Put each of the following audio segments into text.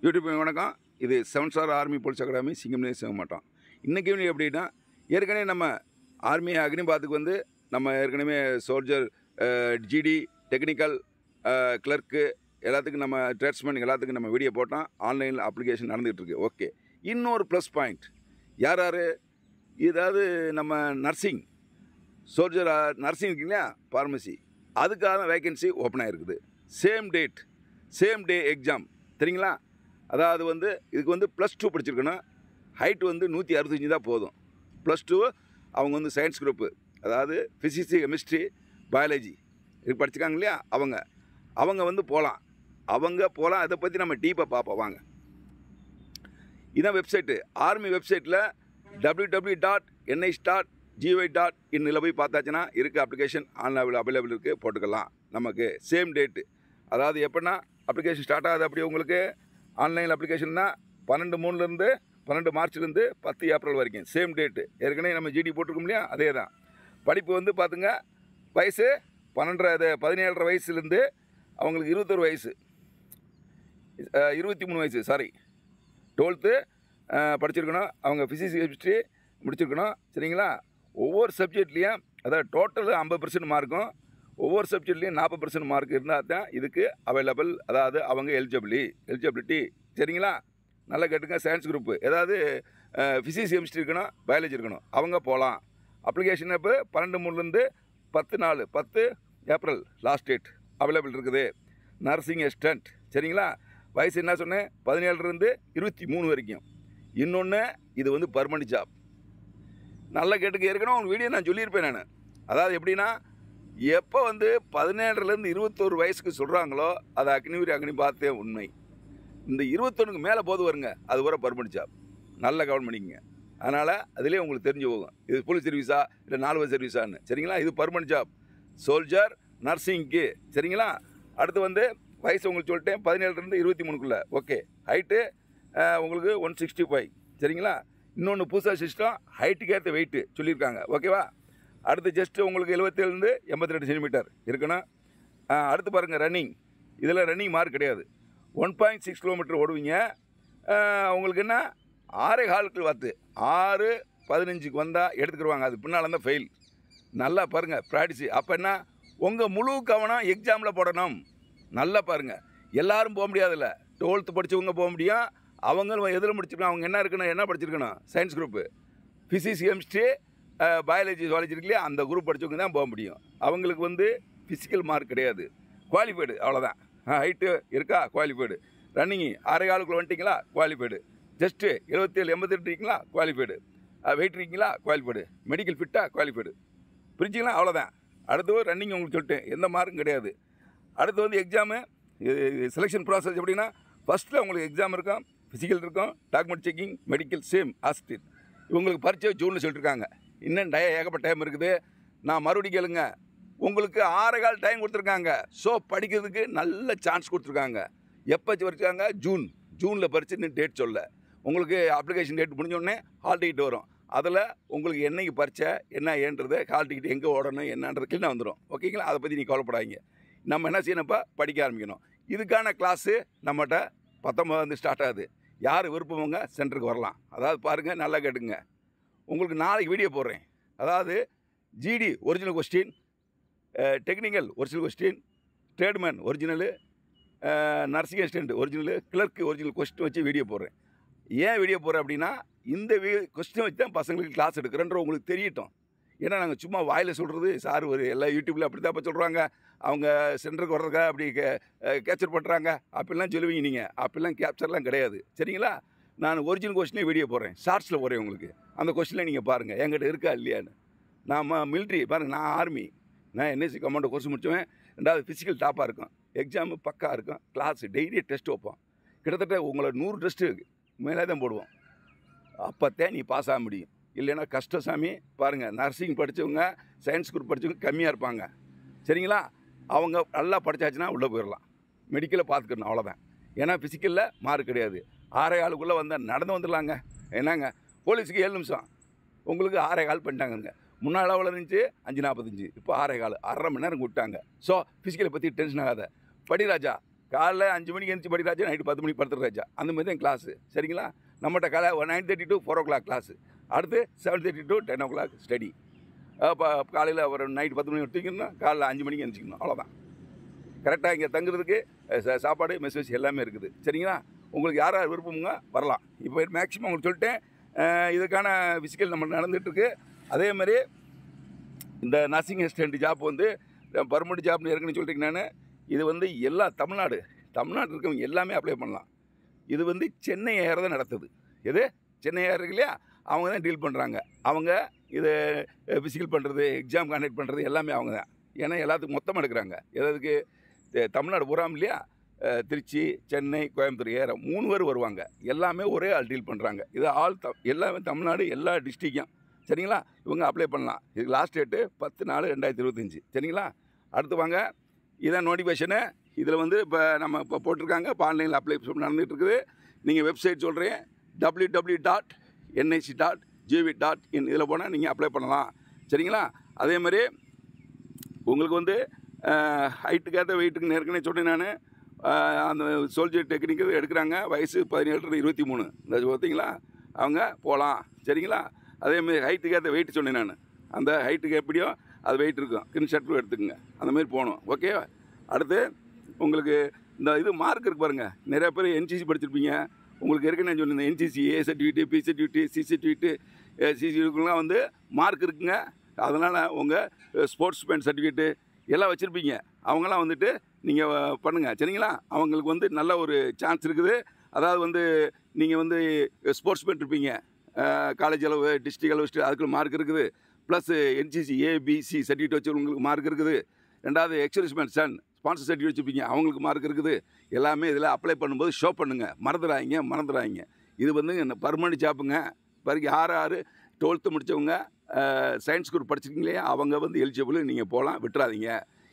YouTube வணக்கம். இது 7 star army police academy சிங்கம்னே செய்ய மாட்டோம். இன்றைக்கி எப்படின்னா, ஏற்கனவே நம்ம ஆர்மி அக்னிபாத்துக்கு வந்து நம்ம ஏற்கனவே சோல்ஜர், ஜிடி, டெக்னிக்கல், கிளர்க்கு எல்லாத்துக்கும் நம்ம ட்ரேட்ஸ்மேன் எல்லாத்துக்கும் நம்ம வீடியோ போட்டோம். ஆன்லைனில் அப்ளிகேஷன் நடந்துகிட்ருக்கு. ஓகே, இன்னொரு ப்ளஸ் பாயிண்ட் யார் யார், ஏதாவது நம்ம நர்சிங் சோல்ஜர் நர்சிங் இருக்குங்களா, ஃபார்மசி, அதுக்கான வேக்கன்சி ஓப்பன் ஆகிருக்குது. சேம் டே எக்ஸாம் தெரியுங்களா. அதாவது வந்து இதுக்கு வந்து +2 படிச்சிருக்கணும். ஹைட் வந்து 165 தான் போதும். +2 அவங்க வந்து சயின்ஸ் குரூப்பு, அதாவது ஃபிசிக்ஸு, கெமிஸ்ட்ரி, பயாலஜி இது படிச்சிருக்காங்க இல்லையா, அவங்க வந்து போகலாம். அதை பற்றி நம்ம டீப்பாக பார்ப்போம் வாங்க. இதான் வெப்சைட்டு, ஆர்மி வெப்சைட்டில் www.ni.gov.in போய் பார்த்தாச்சுன்னா இருக்குது அப்ளிகேஷன் ஆன்லைனில் அவைலபிள் இருக்குது, போட்டுக்கலாம். நமக்கு சேம் டேட்டு, அதாவது எப்படின்னா அப்ளிகேஷன் ஸ்டார்ட் ஆகுது. அப்படி உங்களுக்கு ஆன்லைன் அப்ளிகேஷன்னா 12 மார்ச்லேருந்து 10 ஏப்ரல் வரைக்கும் சேம் டேட்டு. ஏற்கனவே நம்ம ஜிடி போட்டிருக்கோம் இல்லையா, அதே தான். படிப்பு வந்து பார்த்துங்க, வயசு 17 வயசுலேருந்து அவங்களுக்கு 21 வயசு, 23 வயசு, 12th படிச்சிருக்கணும். அவங்க ஃபிசிக்ஸ், கெமிஸ்ட்ரி முடிச்சிருக்கணும். சரிங்களா. ஒவ்வொரு சப்ஜெக்ட்லேயும், அதாவது டோட்டல் 50% மார்க்கும், ஒவ்வொரு சப்ஜெக்ட்லேயும் 40% மார்க் இருந்தால் தான் இதுக்கு அவைலபிள், அதாவது அவங்க எலிஜிபிலிட்டி. சரிங்களா. நல்லா கேட்டுங்க. சயின்ஸ் குரூப்பு, ஏதாவது ஃபிசிக்ஸ், கெமிஸ்ட்ரி இருக்கணும், பயாலஜி இருக்கணும், அவங்க போகலாம். அப்ளிகேஷன் இப்போ 12/3 10 ஏப்ரல் லாஸ்ட் டேட் அவைலபிள் இருக்குது. Nursing assistant. சரிங்களா. வயசு என்ன சொன்னேன், 17லேருந்து 23 வரைக்கும். இன்னொன்று, இது வந்து பர்மனெண்ட் ஜாப். நல்லா கேட்டுக்க. ஏற்கனவே உங்கள் வீடியோ நான் சொல்லியிருப்பேன் நான். அதாவது எப்படின்னா, எப்போ வந்து 17லேருந்து 21 வயசுக்கு சொல்கிறாங்களோ அது அக்னி பார்த்தே உண்மை. இந்த 21க்கு மேலே போது வருங்க, அது வர பர்மனெண்ட் ஜாப். நல்லா கவனம் பண்ணிக்கங்க. அதனால் அதிலே உங்களுக்கு தெரிஞ்சு போகும் இது போலீஸ் சர்வீஸா இல்லை 4 வருஷ சர்வீஸான்னு. சரிங்களா. இது பர்மனெண்ட் ஜாப், சோல்ஜர், நர்சிங்க்கு. சரிங்களா. அடுத்து வந்து வயசு உங்களுக்கு சொல்லிட்டேன், 17லேருந்து 23க்குள்ளே. ஓகே. ஹைட்டு உங்களுக்கு 165. சரிங்களா. இன்னொன்று புதுசாக சிஸ்டம், ஹைட்டுக்கு ஏற்ற வெயிட்டு சொல்லியிருக்காங்க. ஓகேவா. அடுத்து ஜஸ்ட்டு உங்களுக்கு 77லேருந்து 82 சென்டிமீட்டர் இருக்கணும். அடுத்து பாருங்கள், ரன்னிங். இதில் ரன்னிங் மார்க் கிடையாது. 1.6 கிலோமீட்டர் ஓடுவீங்க. உங்களுக்கு என்ன 6.25 வாத்து, 6:15க்கு வந்தால் எடுத்துக்கிடுவாங்க. அது பின்னால் இருந்தால் ஃபெயில். நல்லா பாருங்கள், ப்ராக்டிஸு. அப்போ என்ன, உங்கள் முழு கவனம் எக்ஸாமில் போடணும். நல்லா பாருங்கள். எல்லோரும் போக முடியாதுல்ல. 12th படித்தவங்க போக முடியும். அவங்களும் எதில் முடிச்சிருக்கணும், அவங்க என்ன படிச்சிருக்கணும், science group, physics, chemistry, biology, zoology இருக்குல்லையா, அந்த குரூப் படித்தவங்க தான் போக முடியும். அவங்களுக்கு வந்து ஃபிசிக்கல் மார்க் கிடையாது, குவாலிஃபைடு, அவ்வளோதான். ஹைட்டு இருக்கா, குவாலிஃபைடு. ரன்னிங்கு 6.25 வந்துட்டிங்களா, குவாலிஃபைடு. ஜஸ்ட்டு 77 88 இருக்கீங்களா, குவாலிஃபைடு. வெயிட் இருக்கீங்களா, குவாலிஃபைடு. மெடிக்கல் ஃபிட்டாக, குவாலிஃபைடு. பிரிச்சிங்களா, அவ்வளோதான். அடுத்து ரன்னிங் உங்களுக்கு சொல்லிட்டேன், எந்த மார்க்கும் கிடையாது. அடுத்து வந்து எக்ஸாமு செலெக்ஷன் ப்ராசஸ் எப்படின்னா, ஃபஸ்ட்டில் உங்களுக்கு எக்ஸாம் இருக்கும், ஃபிசிக்கல் இருக்கும், document checking, medical, same hostel. இவங்களுக்கு பரிச்சை ஜூனில் சொல்லிட்டுருக்காங்க. இன்னும் ஏகப்பட்ட டைம் இருக்குது. நான் மறுபடியும் கேளுங்க, உங்களுக்கு 6.25 டைம் கொடுத்துருக்காங்க. ஸோ படிக்கிறதுக்கு நல்ல சான்ஸ் கொடுத்துருக்காங்க. எப்போ வச்சுருக்காங்க, ஜூனில் பரிச்சு இன்னும் டேட் சொல்ல. உங்களுக்கு அப்ளிகேஷன் டேட் முடிஞ்சோடனே ஹால் டிக்கெட் வரும். அதில் உங்களுக்கு என்னைக்கு பரிச்சை என்ன ஏன்றது, ஹால் டிக்கெட் எங்கே ஓடணும் என்னன்றது கிளீனாக வந்துடும். ஓகேங்களா. அதை பற்றி நீங்கள் கவலைப்படாதீங்க. நம்ம என்ன செய்யணும்ப்பா, படிக்க ஆரம்பிக்கணும். இதுக்கான கிளாஸு நம்மகிட்ட 19 ஸ்டார்ட் ஆகுது. யார் விருப்பவங்க சென்டருக்கு வரலாம். அதாவது பாருங்கள், நல்லா கேட்டுங்க. உங்களுக்கு நாளைக்கு வீடியோ போடுறேன். அதாவது GD original question, technical original question, tradesman original, nursing assistant original, clerk original question வச்சு வீடியோ போடுறேன். ஏன் வீடியோ போடுறேன் அப்படின்னா, இந்த கொஸ்டின் வச்சு தான் பசங்களுக்கு கிளாஸ் எடுக்கிறேன்ற உங்களுக்கு தெரியட்டும். ஏன்னா நாங்கள் சும்மா வாயில் சொல்கிறது, சார் ஒரு எல்லா யூடியூப்பில் அப்படி தான் இப்போ சொல்கிறாங்க, அவங்க சென்டருக்கு வர்றதுக்காக அப்படி கேப்சர் பண்ணுறாங்க அப்படிலாம் சொல்லுவீங்க நீங்கள். அப்படிலாம் கேப்சர்லாம் கிடையாது. சரிங்களா. நான் ஒரிஜினல் கொஸ்டினே வீடியோ போடுறேன், ஷார்ட்ஸில் போடுறேன் உங்களுக்கு. அந்த கொஸ்டினில் நீங்கள் பாருங்கள் என்கிட்ட இருக்கா இல்லையான்னு. நான் மிலிட்ரி பாருங்கள், நான் ஆர்மி, நான் என்எஸ்சி கமாண்டோ கோர்ஸ் முடிச்சுவேன். 2வது ஃபிசிக்கல் டாப்பாக இருக்கும், எக்ஸாமு பக்கா இருக்கும், கிளாஸு டெய்லி டெஸ்ட் வைப்போம். கிட்டத்தட்ட உங்களை 100 டெஸ்ட்டு மேலே தான் போடுவோம். அப்போத்தான் நீ பாஸ் ஆக முடியும். இல்லைன்னா கஷ்டம் சாமி. பாருங்கள், நர்சிங் படித்தவங்க, சயின்ஸ் குரூப் படித்தவங்க கம்மியாக இருப்பாங்க. சரிங்களா. அவங்க நல்லா படித்தாச்சுன்னா உள்ளே போயிடலாம். மெடிக்கலை பார்த்துக்கணும், அவ்வளோதான். ஏன்னா ஃபிசிக்கலில் மார்க் கிடையாது. 6.25 வந்தால் நடந்து வந்துடலாங்க. என்னங்க, போலீஸுக்கு 7 நிமிஷம், உங்களுக்கு 6.25 பண்ணிட்டாங்க. முன்னாள் எவ்வளோ இருந்துச்சு, 5:45. இப்போ 6.25, 1/2 மணி நேரம் விட்டாங்க. ஸோ ஃபிசிக்கலை பற்றி டென்ஷன் ஆகாத. படி ராஜா, காலைல 5 மணிக்கு எழுந்திரிச்சு படிக்கிறாச்சா, நைட்டு 10 மணிக்கு படுத்துறாச்சா, அந்த மாதிரி தான் கிளாஸு. சரிங்களா? நம்மகிட்ட காலை 9:30 to 4 o'clock கிளாஸு. அடுத்து 7:30 to 10 o'clock ஸ்டடி. அப்போ காலையில் ஒரு நைட்டு 10 மணி தூங்கிக்கணும்னா காலைல 5 மணிக்கு எழுந்திரிக்கணும். அவ்வளோதான். கரெக்டாக இங்கே தங்குறதுக்கு சாப்பாடு மெசேஜ் எல்லாமே இருக்குது. சரிங்களா? உங்களுக்கு யார் யார் விருப்பமுங்க வரலாம். இப்போ மேக்ஸிமம் உங்களுக்கு சொல்லிட்டேன். இதுக்கான ஃபிசிக்கல் நம்ம நடந்துகிட்ருக்கு. அதேமாதிரி இந்த நர்சிங் அசிஸ்டன்ட் ஜாப் வந்து பர்மனெண்ட் ஜாப்னு ஏற்கனவே சொல்லிட்டேங்க நான். இது வந்து எல்லா தமிழ்நாடு இருக்கவங்க எல்லாமே அப்ளை பண்ணலாம். இது வந்து சென்னை ஏர் தான் நடத்துது. எது சென்னை ஏர் இருக்கு இல்லையா, அவங்க தான் டீல் பண்ணுறாங்க. அவங்க இதை ஃபிசிக்கல் பண்ணுறது, எக்ஸாம் கண்டக்ட் பண்ணுறது எல்லாமே அவங்க தான். ஏன்னா எல்லாத்துக்கும் மொத்தமாக எடுக்கிறாங்க. எதுக்கு தமிழ்நாடு பூராம் இல்லையா, திருச்சி, சென்னை, கோயம்புத்தூர் ஏற 3 பேர் வருவாங்க. எல்லாமே ஒரே ஆள் டீல் பண்ணுறாங்க. இது எல்லாமே தமிழ்நாடு எல்லா டிஸ்ட்ரிக்கும். சரிங்களா? இவங்க அப்ளை பண்ணலாம். இதுக்கு லாஸ்ட் டேட்டு 10/4/2025. சரிங்களா? அடுத்து வாங்க, இதான் நோட்டிஃபிகேஷனு. இதில் வந்து இப்போ நம்ம இப்போ போட்டிருக்காங்க. இப்போ ஆன்லைனில் அப்ளை நடந்துகிட்ருக்குது. நீங்கள் வெப்சைட் சொல்கிறேன் www.nic.gov.in இதில் போனால் நீங்கள் அப்ளை பண்ணலாம். சரிங்களா? அதே மாதிரி உங்களுக்கு வந்து ஹைட்டுக்கேற்ற வெயிட்டுக்கு ஏற்கனவே சொன்னேன் நான். அந்த சோல்ஜர் டெக்னிக்கு எடுக்கிறாங்க. வயசு 17 to 23. இந்த பார்த்தீங்களா, அவங்க போகலாம். சரிங்களா? அதேமாதிரி ஹைட்டுக்கேற்ற வெயிட் சொன்னேன் நான். அந்த ஹைட்டுக்கு எப்படியோ அது வெயிட் இருக்கும். ஸ்க்ரீன்ஷாட்டும் எடுத்துக்கோங்க. அந்தமாரி போகணும். ஓகே. அடுத்து உங்களுக்கு இந்த இது மார்க் இருக்குது பாருங்கள். நிறையா பேர் என்சிசி படிச்சிருப்பீங்க. உங்களுக்கு ஏற்கனவே சொன்னேன், NCC A certificate, B certificate, C certificate, சிசிக்குலாம் வந்து மார்க் இருக்குங்க. அதனால் உங்கள் ஸ்போர்ட்ஸ் மேன் சர்டிஃபிகேட்டு எல்லாம் வச்சுருப்பீங்க. அவங்களாம் வந்துட்டு நீங்கள் பண்ணுங்கள். சரிங்களா? அவங்களுக்கு வந்து நல்ல ஒரு சான்ஸ் இருக்குது. அதாவது வந்து நீங்கள் வந்து ஸ்போர்ட்ஸ் மேன் இருப்பீங்க. காலேஜ் அளவு, டிஸ்ட்ரிக்ட் அளவு அதுக்கு மார்க் இருக்குது. ப்ளஸ் என்சிசி ஏபிசி சர்டிஃபிகேட் வச்சு உங்களுக்கு மார்க் இருக்குது. ரெண்டாவது எக்ஸர்சைஸ்மேன் சன் ஸ்பான்சர் சர்டிஃபிகேட் வச்சுருப்பீங்க, அவங்களுக்கு மார்க் இருக்குது. எல்லாமே இதில் அப்ளை பண்ணும்போது ஷோ பண்ணுங்கள். மறந்துடாதீங்க. இது வந்து பர்மனெண்ட் ஜாப்புங்க. பிறகு யார் 12th முடித்தவங்க சயின்ஸ் குரூப் படிச்சிருக்கீங்களே, அவங்க வந்து எலிஜிபிள். நீங்கள் போகலாம், விட்டுறாதீங்க.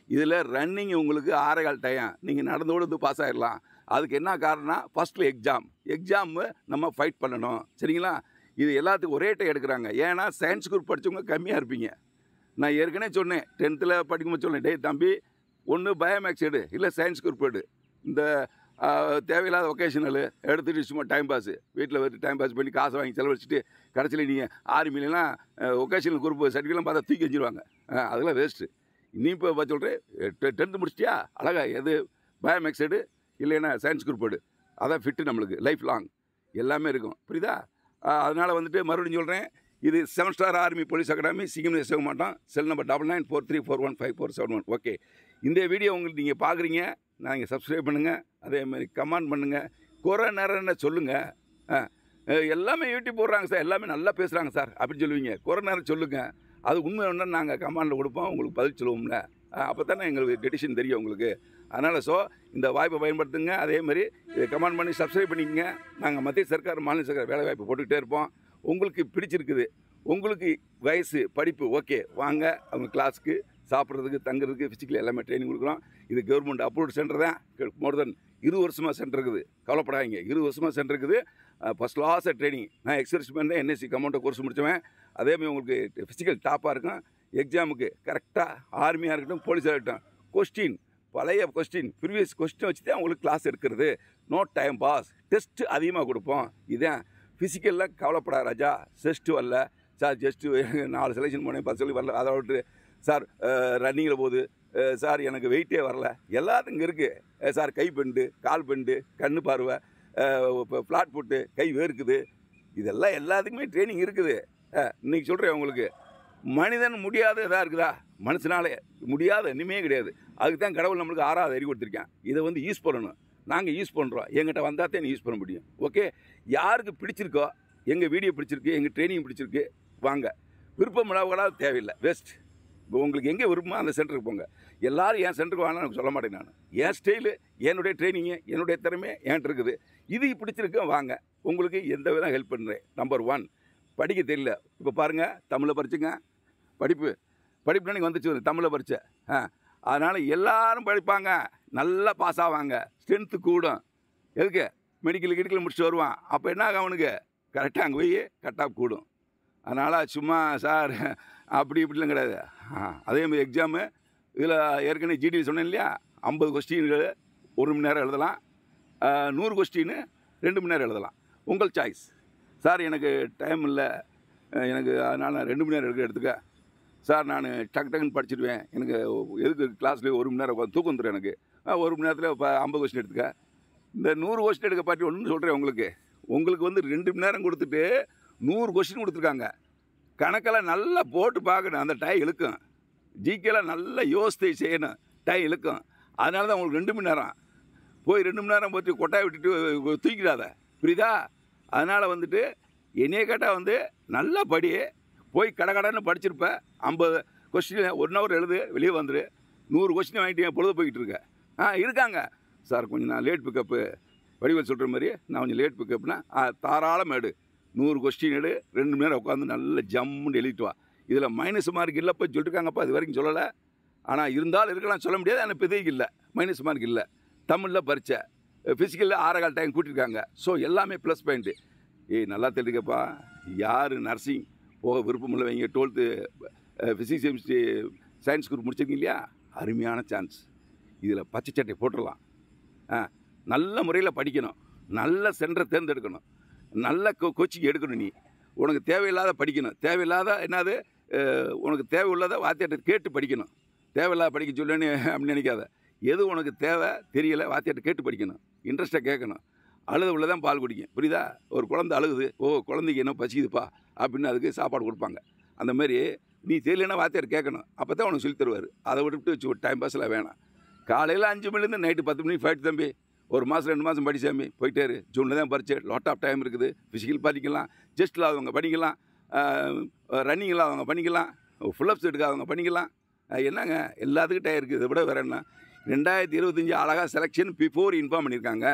இதில் ரன்னிங் உங்களுக்கு 6.25 டைம். நீங்கள் நடந்தோடு வந்து பாஸ் ஆகிடலாம். அதுக்கு என்ன காரணம்னா, ஃபஸ்ட்டில் எக்ஸாமு நம்ம ஃபைட் பண்ணணும். சரிங்களா? இது எல்லாத்துக்கும் ஒரே டைம் எடுக்கிறாங்க. ஏன்னா சயின்ஸ் குரூப் படித்தவங்க கம்மியாக இருப்பீங்க. நான் ஏற்கனவே சொன்னேன், 10th படிக்கும்போது சொன்னேன், டேய் தம்பி, ஒன்று பயோமேக்ஸ் எடு, இல்லை சயின்ஸ் குரூப் எடு. இந்த தேவையில்லாத ஒகேஷனல் எடுத்துகிட்டு சும்மா டைம் பாஸு வீட்டில் வந்து டைம் பாஸ் பண்ணி காசை வாங்கி செலவழிச்சிட்டு கடைசியில் நீங்கள் ஆர்மிலாம் ஒகேஷனல் குரூப் சர்டிஃபிகேட்லாம் பார்த்தா தூக்கி வச்சுருவாங்க. அதெல்லாம் வேஸ்ட்டு. நீ இப்போ சொல்கிறேன், 10th முடிச்சிட்டியா, அழகா எது பயோமேக்ஸ் எடு, இல்லைன்னா சயின்ஸ் குரூப் எடு. அதான் ஃபிட்டு நம்மளுக்கு லைஃப் லாங் எல்லாமே இருக்கும். புரியுதா? அதனால் வந்துட்டு மறுபடியும் சொல்கிறேன், இது 7 ஸ்டார் ஆர்மி போலீஸ் அகாடமி, சிங்கம்ல சேவ மாட்டோம். Cell number 9943415471. ஓகே. இந்த வீடியோ உங்களுக்கு நீங்கள் பார்க்குறீங்க, நீங்கள் சப்ஸ்கிரைப் பண்ணுங்கள். அதேமாதிரி கமெண்ட் பண்ணுங்கள். குறை நேரம் சொல்லுங்கள். எல்லாமே யூடியூப் போடுறாங்க சார், எல்லாமே நல்லா பேசுகிறாங்க சார் அப்படின்னு சொல்லுவீங்க. குறை நேரம் சொல்லுங்கள். அது உண்மை ஒன்று நாங்கள் கமெண்டில் கொடுப்போம், உங்களுக்கு பதில் சொல்லுவோம்ல. அப்போ தானே எங்களுக்கு டெடிஷன் தெரியும் உங்களுக்கு. அதனால் இந்த வாய்ப்பை பயன்படுத்துங்க. அதேமாதிரி இதை கமெண்ட் பண்ணி சப்ஸ்கிரைப் பண்ணிக்கங்க. நாங்கள் மத்திய சர்க்கார், மாநில சர்க்கார் வேலை வாய்ப்பு போட்டுக்கிட்டே இருப்போம். உங்களுக்கு பிடிச்சிருக்குது, உங்களுக்கு வயசு, படிப்பு ஓகே, வாங்க. அவங்க கிளாஸுக்கு சாப்பிட்றதுக்கு, தங்குறதுக்கு, ஃபிசிக்கல் எல்லாமே ட்ரைனிங் கொடுக்குறோம். இது கவர்மெண்ட் அப்ரூவ்டு சென்டர் தான். மோர் தென் 20 வருஷமாக சென்டர் இருக்குது. கவலைப்படாதீங்க, 20 வருஷமாக சென்டர் இருக்குது. ஃபஸ்ட் கிளாஸாக ட்ரைனிங். நான் எக்ஸர்சைஸ்மேன் தான், என்எஸ்சி கமாண்டோ கோர்ஸ் முடித்தவன். அதேமாதிரி உங்களுக்கு ஃபிசிக்கல் டாப்பாக இருக்கும். எக்ஸாமுக்கு கரெக்டாக ஆர்மியாக இருக்கட்டும், போலீஸாக இருக்கட்டும், பழைய ப்ரீவியஸ் கொஸ்டின் வச்சு தான் உங்களுக்கு கிளாஸ் எடுக்கிறது. No time pass. டெஸ்ட்டு அதிகமாக கொடுப்போம். இதுதான் ஃபிசிக்கலில். கவலைப்படாத ராஜா. டெஸ்ட்டு வரல சார், ஜஸ்ட்டு 4 செலெக்ஷன் போனேன், 10 சொல்லி வரல. அதை விட்டு சார் ரன்னிங்கில் போகுது சார், எனக்கு வெயிட்டே வரல. எல்லாத்துக்கும் இங்கே இருக்குது சார். கை பெண்டு, கால் பெண்டு, கண்ணு பார்வை, இப்போ ஃப்ளாட் போட்டு கை வேர்க்குது. இதெல்லாம் எல்லாத்துக்குமே ட்ரைனிங் இருக்குது. இன்றைக்கி சொல்கிறேன் உங்களுக்கு, மனிதன் முடியாத இதாக இருக்குதா? மனுஷனாலே முடியாத இனிமே கிடையாது. அதுக்கு தான் கடவுள் நம்மளுக்கு 6வது அறிவு கொடுத்துருக்கேன். இதை வந்து யூஸ் பண்ணணும். நாங்கள் யூஸ் பண்ணுறோம். எங்கிட்ட வந்தால் தான் யூஸ் பண்ண முடியும். ஓகே. யாருக்கு பிடிச்சிருக்கோ, எங்கள் வீடியோ பிடிச்சிருக்கு, எங்கள் ட்ரைனிங் பிடிச்சிருக்கு, வாங்க. விருப்பம் இல்லாத தேவையில்லை, வேஸ்ட். இப்போ உங்களுக்கு எங்கே விருப்பமோ அந்த சென்டருக்கு போங்க. எல்லோரும் என் சென்டருக்கு வாங்க எனக்கு சொல்ல மாட்டேன். நான் என் ஸ்டைலு, என்னுடைய ட்ரைனிங்கு, என்னுடைய திறமை என்கிட்ட இருக்குது. இது பிடிச்சிருக்கு, வாங்க. உங்களுக்கு எந்த விதம் ஹெல்ப் பண்ணுறேன். நம்பர் 1, படிக்க தெரியல. இப்போ பாருங்கள், தமிழில் படிச்சுங்க. படிப்பு நீங்கள் வந்துச்சு, தமிழில் படித்த. அதனால் எல்லோரும் படிப்பாங்க, நல்லா பாஸ் ஆவாங்க, ஸ்ட்ரென்த்து கூடும். எதுக்கு? மெடிக்கல் முடிச்சுட்டு வருவான். அப்போ என்ன ஆகும் அவனுக்கு? கரெக்டாக அங்கே போய் கட்டாக கூடும். அதனால் சும்மா சார் அப்படி இப்படிலாம் கிடையாது. அதேமாதிரி எக்ஸாமு இதில் ஏற்கனவே ஜிடி சொன்னேன் இல்லையா, 50 கொஸ்டின்கள் 1 மணி நேரம் எழுதலாம், 100 கொஸ்டின் 2 மணி நேரம் எழுதலாம், உங்கள் சாய்ஸ். சார் எனக்கு டைம் இல்லை, எனக்கு அதனால் நான் 2 மணி நேரம் எடுத்துக்க சார், நான் டக்குன்னு படிச்சிடுவேன், எனக்கு எதுக்கு கிளாஸ்லேயே 1 மணி நேரம் உட்காந்து தூக்கம் வந்துடும் எனக்கு, 1 மணி நேரத்தில் 50 கொஸ்டின் எடுத்துக்க. இந்த 100 கொஸ்டின் எடுக்க பாட்டி ஒன்று சொல்கிறேன், உங்களுக்கு வந்து 2 மணி நேரம் கொடுத்துட்டு 100 கொஸ்டின் கொடுத்துருக்காங்க. கணக்கெல்லாம் நல்லா போட்டு பார்க்கணும், அந்த டை இழுக்கும். ஜிகேலாம் நல்லா யோசித்து செய்யணும், டை இழுக்கும். அதனால தான் உங்களுக்கு 2 மணி நேரம். போய் 2 மணி நேரம் போட்டு கொட்டாய் விட்டுட்டு தூக்கிடாத, புரியுதா? அதனால் வந்துட்டு என்னைய கேட்டால் வந்து நல்லா படி, போய் கடன்னு படிச்சிருப்பேன். 50 கொஸ்டின் 1 ஹவர் எழுது, வெளியே வந்துடு. 100 கொஸ்டின் வாங்கிட்டு என் பொழுது போய்கிட்டு இருக்கேன். இருக்காங்க சார், கொஞ்சம் நான் லேட் பிக்கப்பு, வடிவல் சொல்கிற மாதிரி நான் கொஞ்சம் லேட் பிக்கப்னா தாராளம் எடு, 100 கொஸ்டின் எடு, 2 மணி நேரம் உட்காந்து நல்ல ஜம்முன்னு எழுதிட்டு வா. இதில் மைனஸ் மார்க் இல்லைப்போ சொல்லிட்டுருக்காங்கப்பா, இது வரைக்கும் சொல்லலை. ஆனால் இருந்தாலும் இருக்கலாம், சொல்ல முடியாது. ஆனால் இப்போதைக்கு இல்லை, மைனஸ் மார்க் இல்லை. தமிழில் பரீட்சை, ஃபிசிக்கலில் 6.25 டைம் கூட்டியிருக்காங்க. ஸோ எல்லாமே ப்ளஸ் பாயிண்ட்டு. நல்லா தெரிஞ்சுக்கப்பா, யார் நர்சிங் போக விருப்பம் இல்லை வைங்க, 12th physics chemistry science group முடிச்சிருக்கீங்க இல்லையா, அருமையான சான்ஸ். இதில் பச்சை சட்டை போட்டுடலாம். நல்ல முறையில் படிக்கணும், நல்ல சென்டரை தேர்ந்தெடுக்கணும், நல்ல கோச்சிங் எடுக்கணும். நீ உனக்கு தேவையில்லாத படிக்கணும், தேவையில்லாத என்னது உனக்கு தேவையுள்ளதை வாத்தியாட்ட கேட்டு படிக்கணும். தேவையில்லாத படிக்க சொல்லுன்னு அப்படின்னு நினைக்காத. எது உனக்கு தேவை தெரியலை, வாத்தியாட்ட கேட்டு படிக்கணும், இன்ட்ரெஸ்ட்டாக கேட்கணும். அழுத உள்ள தான் பால் குடிக்கும், புரியுதா? ஒரு குழந்தை அழுகுது, குழந்தைக்கு என்ன பசிக்குதுப்பா அப்படின்னு அதுக்கு சாப்பாடு கொடுப்பாங்க. அந்த மாதிரி நீ தெரியலன்னா வாத்தியார் கேட்கணும், அப்போ தான் உனக்கு சொல்லி தருவார். அதை விட்டுவிட்டு வச்சு ஒரு டைம் பாஸில் வேணாம். காலையில் 5 மணிலேருந்து நைட்டு 10 மணிக்கு ஃபைட் தம்பி, 1 மாதம் 2 மாதம் படிச்சாமி போயிட்டே இரு. ஜூனில் தான் பரிச்சு, லாட் ஆஃப் டைம் இருக்குது. ஃபிசிக்கல் படிக்கலாம், ஜஸ்ட்டில் அவங்க படிக்கலாம், ரன்னிங்கில் அவங்க பண்ணிக்கலாம், ஃபுல்லப்ஸ் எடுக்காதவங்க பண்ணிக்கலாம். என்னங்க எல்லாத்துக்கும் டைம் இருக்குது. இதை விட வேறு என்ன? 2025 அழகாக செலெக்ஷன் பிஃபோர் இன்ஃபார்ம் பண்ணியிருக்காங்க.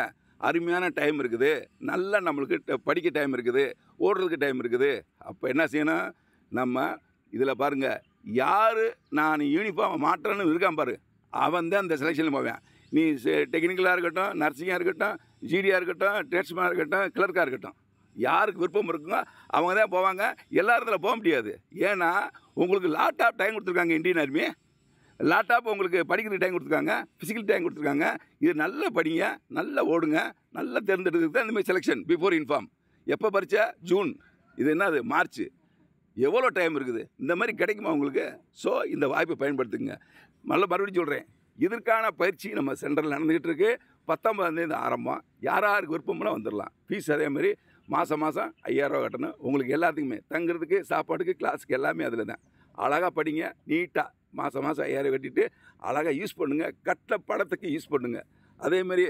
அருமையான டைம் இருக்குது, நல்லா நம்மளுக்கு படிக்க டைம் இருக்குது, ஓடுறதுக்கு டைம் இருக்குது. அப்போ என்ன செய்யணும்? நம்ம இதில் பாருங்கள், யார் நான் யூனிஃபார்மை மாற்றணும்னு இருக்கான் பாரு, அவன் தான் இந்த செலெக்ஷனில் போவேன். நீ டெக்னிக்கலாக இருக்கட்டும், நர்சிங்காக இருக்கட்டும், ஜிடியாக இருக்கட்டும், ட்ரேட்ஸ்மேனாக இருக்கட்டும், கிளர்க்காக இருக்கட்டும், யாருக்கு விருப்பம் இருக்குங்க அவங்க தான் போவாங்க. எல்லா இடத்துல போக முடியாது. ஏன்னா உங்களுக்கு லாட் ஆஃப் டைம் கொடுத்துருக்காங்க. இந்தியன் ஆர்மி லேப்டாப் உங்களுக்கு படிக்கிற டைம் கொடுத்துருக்காங்க, ஃபிசிக்கல் டைம் கொடுத்துருக்காங்க. இது நல்லா படிங்க, நல்லா ஓடுங்க, நல்லா தேர்ந்தெடுக்கிறது தான் இந்தமாதிரி செலெக்ஷன் பிஃபோர் இன்ஃபார்ம். எப்போ பரிச்சை? ஜூன். இது என்னது? மார்ச். எவ்வளோ டைம் இருக்குது? இந்த மாதிரி கிடைக்குமா உங்களுக்கு? ஸோ இந்த வாய்ப்பை பயன்படுத்துங்க. மறுபடியும் சொல்கிறேன், இதற்கான பயிற்சி நம்ம சென்டரில் நடந்துக்கிட்டு இருக்குது. 19ஆம் ஆரம்பம். யாருக்கு விருப்பம்னா வந்துடலாம். ஃபீஸ் அதேமாதிரி மாதம் 5000 ரூபா கட்டணும். உங்களுக்கு எல்லாத்துக்குமே தங்குறதுக்கு, சாப்பாட்டுக்கு, கிளாஸுக்கு எல்லாமே அதில் தான். அழகாக படிங்க, நீட்டாக மாதம் 5000 கட்டிட்டு அழகாக யூஸ் பண்ணுங்கள். கட்ட படத்துக்கு யூஸ் பண்ணுங்கள். அதேமாரி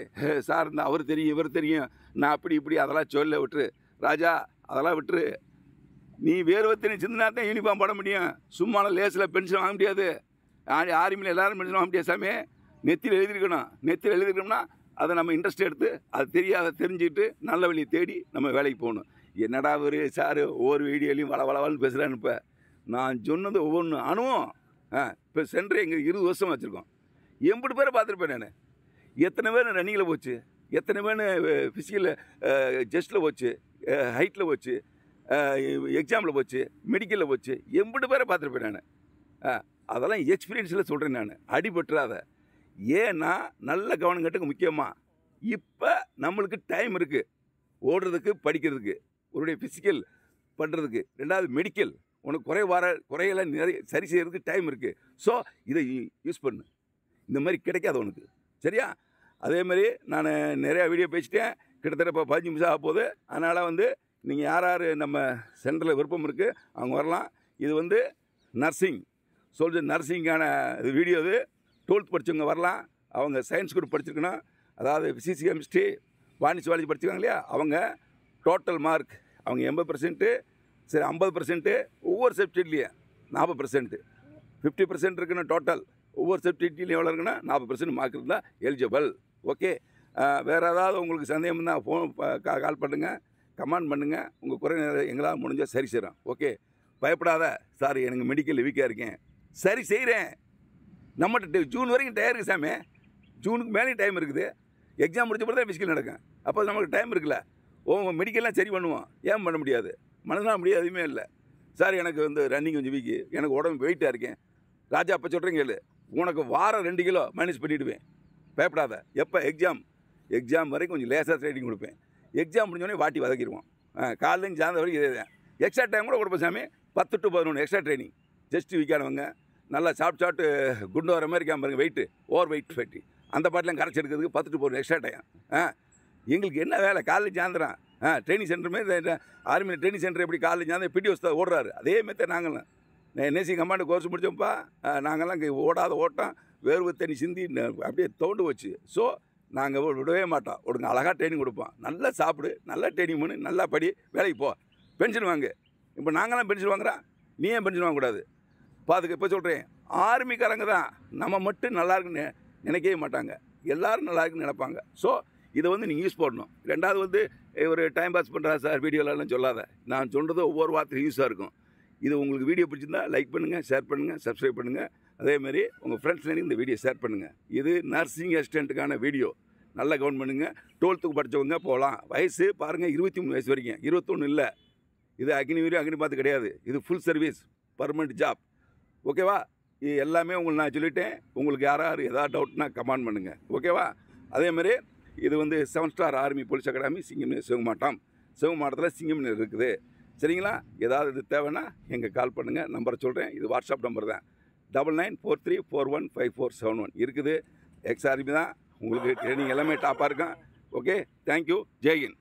சார் இந்த அவர் தெரியும், இவர் தெரியும், நான் அப்படி இப்படி அதெல்லாம் சொல்ல விட்டுரு ராஜா, அதெல்லாம் விட்டுரு. நீ வேர்வத்தினை சிந்தினா தான் யூனிஃபார்ம் போட முடியும். சும்மான லேஸில் பென்ஷன் வாங்க முடியாது. ஆர்மியில் எல்லோரும் பென்ஷன் வாங்க முடியாது சாமி. நெத்தியில் எழுதிருக்கணும். நெத்தியில் எழுதிருக்கணும்னா அதை நம்ம இன்ட்ரெஸ்ட் எடுத்து அது தெரியாத தெரிஞ்சுக்கிட்டு நல்ல வழியை தேடி நம்ம வேலைக்கு போகணும். என்னடா ஒரு சார் ஒவ்வொரு வீடியோலையும் வளவளன்னு பேசுகிறான்னு. இப்போ நான் சொன்னது ஒவ்வொன்று அணுவும். இப்போ சென்டர் எங்கள் 20 வருஷம் வச்சுருக்கோம். 80 பேரை பார்த்துருப்பேன் நான். எத்தனை பேர் ரன்னிங்கில் போச்சு, எத்தனை பேர் ஃபிசிக்கல் ஜஸ்ட்டில் போச்சு, ஹைட்டில் போச்சு, எக்ஸாமில் போச்சு, மெடிக்கலில் போச்சு, 80 பேரை பார்த்துருப்பேன் நான். அதெல்லாம் எக்ஸ்பீரியன்ஸில் சொல்கிறேன் நான். அடிபட்டுறாத. ஏன்னா நல்ல கவனம் கட்டுக்கு முக்கியமாக இப்போ நம்மளுக்கு டைம் இருக்குது ஓடுறதுக்கு, படிக்கிறதுக்கு, உன்னுடைய ஃபிசிக்கல் பண்ணுறதுக்கு. ரெண்டாவது மெடிக்கல், உனக்கு குறையெல்லாம் நிறைய சரி செய்கிறதுக்கு டைம் இருக்குது. ஸோ இதை யூஸ் பண்ணு. இந்த மாதிரி கிடைக்காது உனக்கு, சரியா? அதேமாதிரி நான் நிறையா வீடியோ பேசிட்டேன். கிட்டத்தட்ட இப்போ 15 நிமிஷம் ஆக போகுது. அதனால் நீங்கள் யார் நம்ம சென்டரில் விருப்பம் இருக்குது அவங்க வரலாம். இது நர்சிங் நர்சிங்கான இது வீடியோ. இது 12th படித்தவங்க வரலாம். அவங்க சயின்ஸ் குரூப் படிச்சிருக்கணும். அதாவது ஃபிசிக்ஸ் கெமிஸ்ட்ரி வானிஜ்வாலஜி படிச்சிருக்காங்க இல்லையா, அவங்க டோட்டல் மார்க் அவங்க 80%, சரி 50%, ஒவ்வொரு சப்ஜெக்ட்லேயும் 40%, 50% இருக்குன்னு டோட்டல். ஒவ்வொரு சப்ஜெக்ட்லேயும் எவ்வளோ இருக்குன்னா 40% மார்க் இருந்தால் எலிஜிபிள். ஓகே. வேறு ஏதாவது உங்களுக்கு சந்தேகம் இருந்தால் ஃபோன் கால் பண்ணுங்கள், கமெண்ட் பண்ணுங்கள். உங்கள் குறை எங்களால் முடிஞ்சால் சரி செய்கிறோம். ஓகே, பயப்படாத சார், எனக்கு மெடிக்கல் வீக்காக இருக்கேன், சரி செய்கிறேன். நம்மகிட்ட ஜூன் வரைக்கும் டைம் இருக்குது சாமி. ஜூனுக்கு மேலேயும் டைம் இருக்குது. எக்ஸாம் முடிச்ச பிறகு தான் ஃபிசிக்கல் நடக்கும். அப்போ நமக்கு டைம் இருக்குல்ல. மெடிக்கல்லாம் சரி பண்ணுவோம். ஏன் பண்ண முடியாது? மனதெல்லாம் முடியாது, எதுவுமே இல்லை. சார் எனக்கு ரன்னிங் கொஞ்சம் வீக்கு, எனக்கு உடம்பு வெயிட்டாக இருக்கேன். ராஜா அப்போ சொல்கிறேன் கேளு, உனக்கு வாரம் 2 கிலோ மைனஸ் பண்ணிவிடுவேன். பயப்படாத. எப்போ எக்ஸாம் வரைக்கும் கொஞ்சம் லேசாக ட்ரைனிங் கொடுப்பேன். எக்ஸாம் முடிஞ்சோடனே வாட்டி வதக்கிடுவோம். காலையிலேருந்து சாயந்தரம் வரைக்கும் இதே தான். எக்ஸ்ட்ரா டைம் கூட கொடுப்போம் சாமி. 10 to 11 எக்ஸ்ட்ரா ட்ரைனிங். ஜஸ்ட் வீக்கானவங்க நல்லா சாப்பிட்டு குண்டு வர மாதிரி இருக்காம பாருங்க, வெயிட்டு ஓவர் வெயிட் ஃபேட்டி அந்த பாட்டெலாம் கரைச்சி எடுக்கிறதுக்கு 10 to 11 எக்ஸ்ட்ரா டைம். எங்களுக்கு என்ன வேலை? காலையில் சாயந்தரம் ட்ரைனிங் சென்டருமே ஆர்மியில் ட்ரைனிங் சென்டர் எப்படி காலையில் சாயந்தரம் பிடி வஸ்தா ஓடுறாரு, அதே மாதிரி நாங்களும் என்எஸ்சி கமாண்டு கோர்ஸ் முடித்தோம்ப்பா. நாங்கள்லாம் இங்கே ஓடாத ஓட்டம், வேர்வை தண்ணி சிந்தி அப்படியே தோண்டு வச்சு. ஸோ நாங்கள் விடவே மாட்டோம். ஒடுங்க அழகாக ட்ரைனிங் கொடுப்போம். நல்லா சாப்பிடு, நல்லா ட்ரைனிங் பண்ணு, நல்லா படி, வேலைக்கு போ, பென்ஷன் வாங்கு. இப்போ நாங்களாம் பென்ஷன் வாங்குறோம், நீ ஏன் பென்ஷன் வாங்கக்கூடாது? அதுக்கு இப்போ சொல்கிறேன், ஆர்மிக்காரங்க தான் நம்ம மட்டும் நல்லா இருக்குன்னு நினைக்கவே மாட்டாங்க, எல்லோரும் நல்லா இருக்குன்னு நினைப்பாங்க. ஸோ இதை நீங்கள் யூஸ் பண்ணணும். ரெண்டாவது ஒரு டைம் பாஸ் பண்ணுறா சார் வீடியோலாம் சொல்லாத. நான் சொல்கிறது ஒவ்வொரு வார்த்தையும் யூஸாக இருக்கும். இது உங்களுக்கு வீடியோ பிடிச்சிருந்தா லைக் பண்ணுங்கள், ஷேர் பண்ணுங்கள், சப்ஸ்கிரைப் பண்ணுங்கள். அதேமாதிரி உங்கள் ஃப்ரெண்ட்ஸ்லேருந்து இந்த வீடியோ ஷேர் பண்ணுங்கள். இது நர்சிங் அசிஸ்டண்ட்டுக்கான வீடியோ. நல்லா கவர்ன் பண்ணுங்கள். 12th படித்தவங்க போகலாம். வயசு பாருங்கள் 23 வயசு வரைக்கும், 21 இல்லை. இது அக்னி பார்த்து கிடையாது. இது ஃபுல் சர்வீஸ் பர்மனெண்ட் ஜாப். ஓகேவா? இது எல்லாமே உங்களுக்கு நான் சொல்லிட்டேன். உங்களுக்கு யாராவது ஏதாவது டவுட்னா கமெண்ட் பண்ணுங்கள். ஓகேவா? அதேமாதிரி இது 7 ஸ்டார் ஆர்மி போலீஸ் அகாடமி சிங்கமாட்டத்தில் சிங்கம்னு இருக்குது. சரிங்களா? ஏதாவது இது தேவைன்னா எங்கள் கால் பண்ணுங்கள். நம்பரை சொல்கிறேன். இது வாட்ஸ்அப் நம்பர் தான். 9943415471 இருக்குது. எக்ஸ் ஆர்மி தான். உங்களுக்கு ட்ரைனிங் எல்லாமே டாப்பாக இருக்கும். Okay, thank you. ஜெய்ஹிந்த்.